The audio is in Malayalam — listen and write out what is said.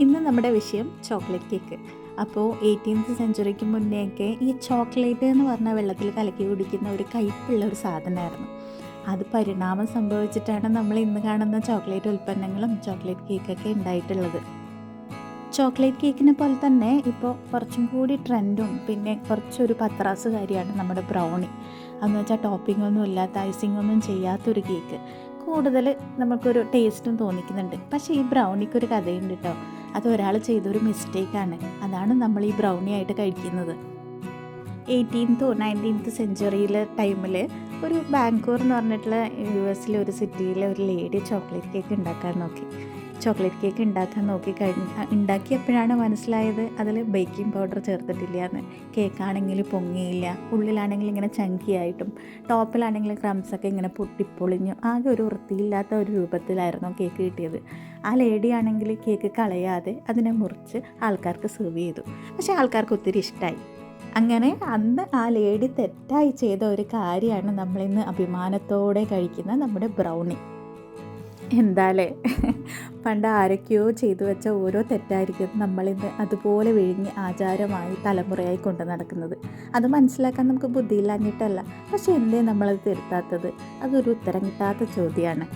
ഇന്ന് നമ്മുടെ വിഷയം ചോക്ലേറ്റ് കേക്ക്. അപ്പോൾ 18th സെഞ്ച്വറിക്ക് മുന്നേയൊക്കെ ഈ ചോക്ലേറ്റ് എന്ന് പറഞ്ഞാൽ വെള്ളത്തിൽ കലക്കി കുടിക്കുന്ന ഒരു കയ്പുള്ള ഒരു സാധനമായിരുന്നു. അത് പരിണാമം സംഭവിച്ചിട്ടാണ് നമ്മൾ ഇന്ന് കാണുന്ന ചോക്ലേറ്റ് ഉൽപ്പന്നങ്ങളും ചോക്ലേറ്റ് കേക്കൊക്കെ ഉണ്ടായിട്ടുള്ളത്. ചോക്ലേറ്റ് കേക്കിനെ പോലെ തന്നെ ഇപ്പോൾ കുറച്ചും കൂടി ട്രെൻഡും പിന്നെ കുറച്ചൊരു പത്രാസ് കാര്യമാണ് നമ്മുടെ ബ്രൗണി. അതെന്ന് വെച്ചാൽ ടോപ്പിംഗ് ഒന്നും ഇല്ലാത്ത, ഐസിംഗ് ഒന്നും ചെയ്യാത്തൊരു കേക്ക്. കൂടുതൽ നമുക്കൊരു ടേസ്റ്റും തോന്നിക്കുന്നുണ്ട്. പക്ഷേ ഈ ബ്രൗണിക്കൊരു കഥയുണ്ട് കേട്ടോ. അത് ഒരാൾ ചെയ്തൊരു മിസ്റ്റേക്കാണ്. അതാണ് നമ്മൾ ഈ ബ്രൗണി ആയിട്ട് കഴിക്കുന്നത്. 18th 19th സെഞ്ച്വറിയിലെ ടൈമിൽ ഒരു ബാങ്കൂർ എന്ന് പറഞ്ഞിട്ടുള്ള US ഒരു സിറ്റിയിലെ ഒരു ലേഡി ചോക്ലേറ്റ് കേക്ക് ഉണ്ടാക്കാൻ നോക്കി ഉണ്ടാക്കിയപ്പോഴാണ് മനസ്സിലായത് അതിൽ ബേക്കിംഗ് പൗഡർ ചേർത്തിട്ടില്ല എന്ന്. കേക്കാണെങ്കിൽ പൊങ്ങിയില്ല, ഉള്ളിലാണെങ്കിൽ ഇങ്ങനെ ചങ്കിയായിട്ടും ടോപ്പിലാണെങ്കിൽ ക്രംസൊക്കെ ഇങ്ങനെ പൊട്ടിപ്പൊളിഞ്ഞു, ആകെ ഒരു വൃത്തിയില്ലാത്ത ഒരു രൂപത്തിലായിരുന്നു കേക്ക് കിട്ടിയത്. ആ ലേഡി ആണെങ്കിൽ കേക്ക് കളയാതെ അതിനെ മുറിച്ച് ആൾക്കാർക്ക് സെർവ് ചെയ്തു. പക്ഷേ ആൾക്കാർക്ക് ഒത്തിരി ഇഷ്ടമായി. അങ്ങനെ അന്ന് ആ ലേഡി തെറ്റായി ചെയ്ത ഒരു കാര്യമാണ് നമ്മളിന്ന് അഭിമാനത്തോടെ കഴിക്കുന്ന നമ്മുടെ ബ്രൗണി. എന്താല്ലേ, പണ്ട് ആരൊക്കെയോ ചെയ്തു വെച്ച ഓരോ തെറ്റായിരിക്കും നമ്മളിന്ന് അതുപോലെ വിഴുങ്ങി ആചാരമായി തലമുറയായി കൊണ്ട് നടക്കുന്നത്. അത് മനസ്സിലാക്കാൻ നമുക്ക് ബുദ്ധിയില്ലാഞ്ഞിട്ടല്ല, പക്ഷെ എന്തേ നമ്മളത് തിരുത്താത്തത്? അതൊരു ഉത്തരം കിട്ടാത്ത ചോദ്യമാണ്.